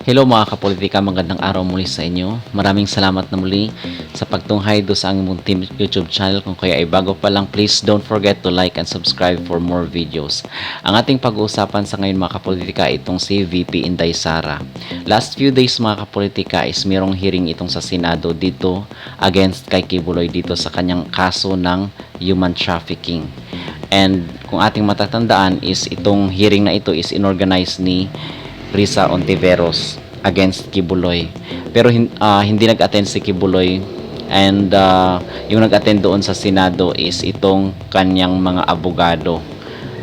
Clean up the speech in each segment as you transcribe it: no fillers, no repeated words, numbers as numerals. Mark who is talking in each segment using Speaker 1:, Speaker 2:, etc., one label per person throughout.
Speaker 1: Hello mga kapolitika, magandang araw muli sa inyo. Maraming salamat na muli sa pagtunghay do sa aming team YouTube channel. Kung kaya ay bago pa lang, please don't forget to like and subscribe for more videos. Ang ating pag-uusapan sa ngayon mga kapolitika, itong si VP Inday Sara. Last few days mga kapolitika is merong hearing itong sa Senado dito against kay Kibuloy dito sa kanyang kaso ng human trafficking. And kung ating matatandaan is itong hearing na ito is inorganize ni Risa Ontiveros against Kibuloy. Pero hindi nag-attend si Kibuloy, and yung nag-attend doon sa Senado is itong kanyang mga abogado.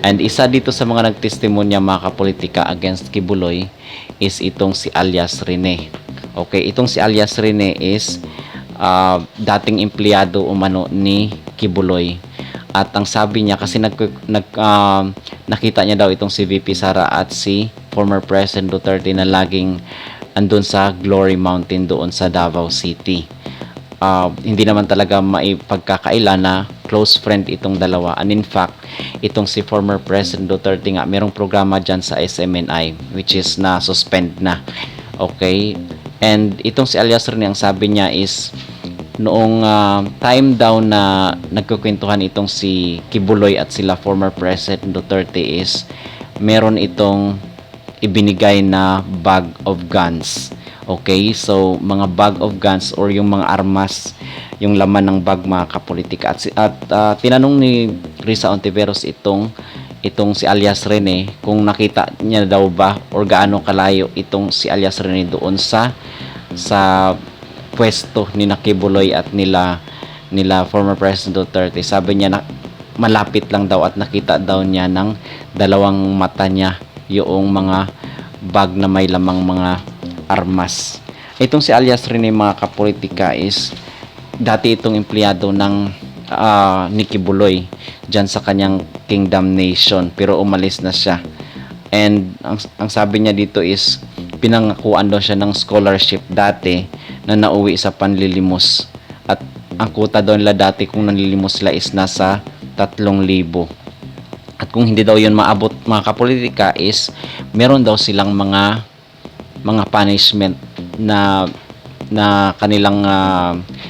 Speaker 1: And isa dito sa mga nagtestimonya mga kapolitika against Kibuloy is itong si alias Rene. Okay, itong si alias Rene is dating empleyado umano ni Kibuloy. At ang sabi niya, kasi nakita niya daw itong si VP Sara at si former President Duterte na laging andun sa Glory Mountain doon sa Davao City. Hindi naman talaga maipagkakaila na close friend itong dalawa. And in fact, itong si former President Duterte nga, merong programa dyan sa SMNI which is na-suspend na. Okay? And itong si alias Rene, ang sabi niya is noong time daw na nagkukwentuhan itong si Kibuloy at sila former President Duterte is meron itong ibinigay na bag of guns. Okay, so mga bag of guns or yung mga armas, yung laman ng bag mga kapolitika. At tinanong ni Risa Ontiveros itong si alias Rene kung nakita niya daw ba or gaano kalayo itong si alias Rene doon sa pwesto ni Kibuloy at nila former President Duterte. Sabi niya na malapit lang daw at nakita daw niya ng dalawang mata niya yung mga bag na may lamang mga armas. Itong si alias Rene mga kapolitika is dati itong empleyado ng ni Kibuloy dyan sa kanyang Kingdom Nation, pero umalis na siya. And ang sabi niya dito is pinangakuan daw siya ng scholarship dati na nauwi sa panlilimos. At ang kuta daw nila dati kung nanlilimos sila is nasa 3,000. At kung hindi daw yun maabot mga kapolitika is meron daw silang mga punishment na kanilang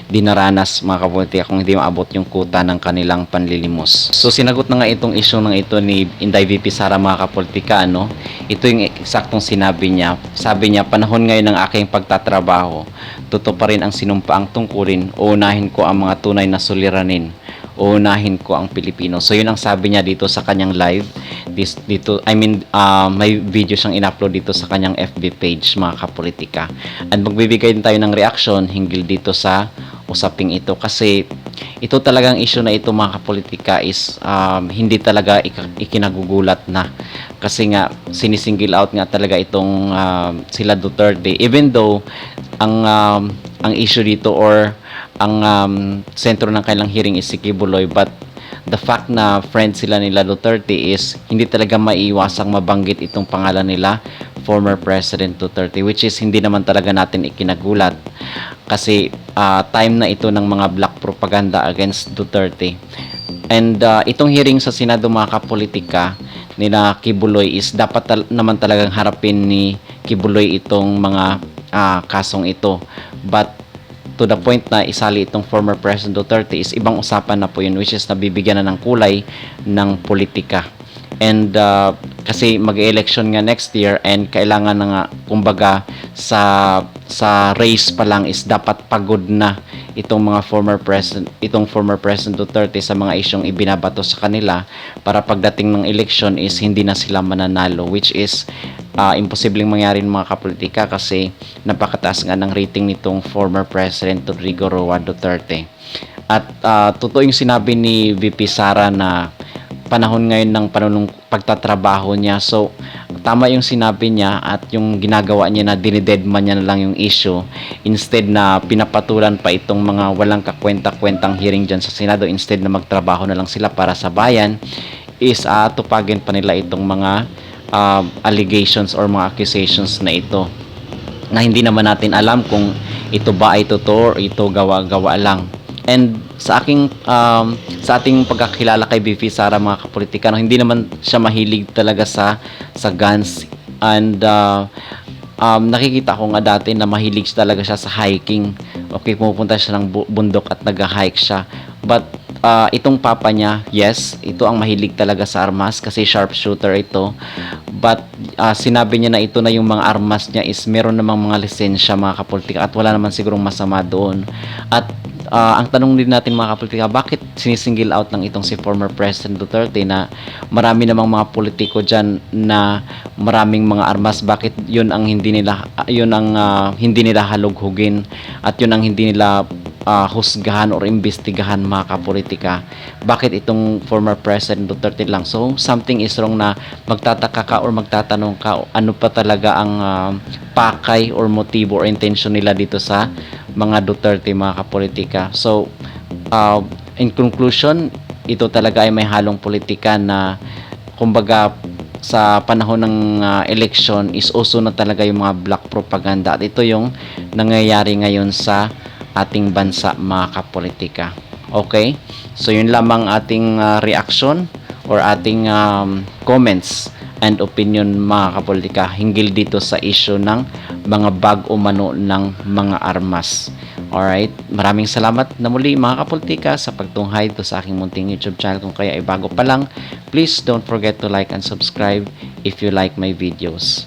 Speaker 1: dinaranas mga kapolitika kung hindi maabot yung kuta ng kanilang panlilimos. So sinagot na nga itong issue ng ito ni Inday VP Sara mga kapolitika, no? Ito yung eksaktong sinabi niya. Sabi niya, panahon ngayon ng aking pagtatrabaho, totoo pa rin ang sinumpaang tungkulin, uunahin ko ang mga tunay na suliranin, uunahin ko ang Pilipino. So yun ang sabi niya dito sa kanyang live. May video siyang in-upload dito sa kanyang FB page mga kapolitika. And magbibigay din tayo ng reaction hinggil dito sa usaping ito, kasi ito talagang issue na ito mga kapolitika is hindi talaga ikinagugulat na, kasi nga sinisingle out nga talaga itong sila Duterte, even though ang issue dito or ang sentro ng kailang hearing is si Kibuloy, but the fact na friend sila nila Duterte is hindi talaga maiiwasang mabanggit itong pangalan nila former President Duterte, which is hindi naman talaga natin ikinagulat kasi time na ito ng mga black propaganda against Duterte. And itong hearing sa Senado mga kapolitika nila Kibuloy is dapat naman talagang harapin ni Kibuloy itong mga kasong ito, but to the point na isali itong former President Duterte is ibang usapan na po yun, which is nabibigyan na ng kulay ng politika. And kasi mag-election nga next year, and kailangan na nga kumbaga sa race pa lang is dapat pagod na itong former President Duterte sa mga isyong ibinabato sa kanila para pagdating ng election is hindi na sila mananalo, which is imposibleng mangyari ng mga kapolitika kasi napakataas nga ng rating nitong former President Rodrigo Roa Duterte. At totoo yung sinabi ni VP Sara na panahon ngayon ng pagtatrabaho niya. So tama yung sinabi niya at yung ginagawa niya na dinidedman niya na lang yung issue instead na pinapatulan pa itong mga walang kakwenta-kwentang hearing dyan sa Senado, instead na magtrabaho na lang sila para sa bayan, is tupagin pa nila itong mga allegations or mga accusations na ito na hindi naman natin alam kung ito ba ay totoo or ito gawa-gawa lang. And sa ating pagkakilala kay VP Sara mga kapolitika, no, hindi naman siya mahilig talaga sa guns, and nakikita ko nga dati na mahilig talaga siya sa hiking. Okay, pumupunta siya ng bundok at nag-hike siya. But itong papa niya, yes, ito ang mahilig talaga sa armas kasi sharpshooter ito. But sinabi niya na ito na yung mga armas niya is meron namang mga lisensya, mga kapolitika, at wala naman sigurong masama doon. At ang tanong din natin, mga kapolitika, bakit sinisingil out ng itong si former President Duterte na marami namang mga politiko dyan na maraming mga armas, bakit yun ang hindi nila hindi nila halughugin at yun ang hindi nila husgahan or imbestigahan, mga kapolitika? Bakit itong former President Duterte lang? So something is wrong na magtataka ka or magtatanong ka ano pa talaga ang pakay or motibo or intention nila dito sa mga Duterte, mga kapolitika. So in conclusion, ito talaga ay may halong politika na kumbaga sa panahon ng election is uso na talaga yung mga black propaganda, at ito yung nangyayari ngayon sa ating bansa, mga kapolitika. Okay? So yun lamang ating reaction or ating comments and opinion, mga kapolitika, hinggil dito sa issue ng mga bag-o-mano ng mga armas. Alright, maraming salamat na muli, mga kapolitika, sa pagtunghay dito sa aking munting YouTube channel. Kung kaya ay bago pa lang, please don't forget to like and subscribe if you like my videos.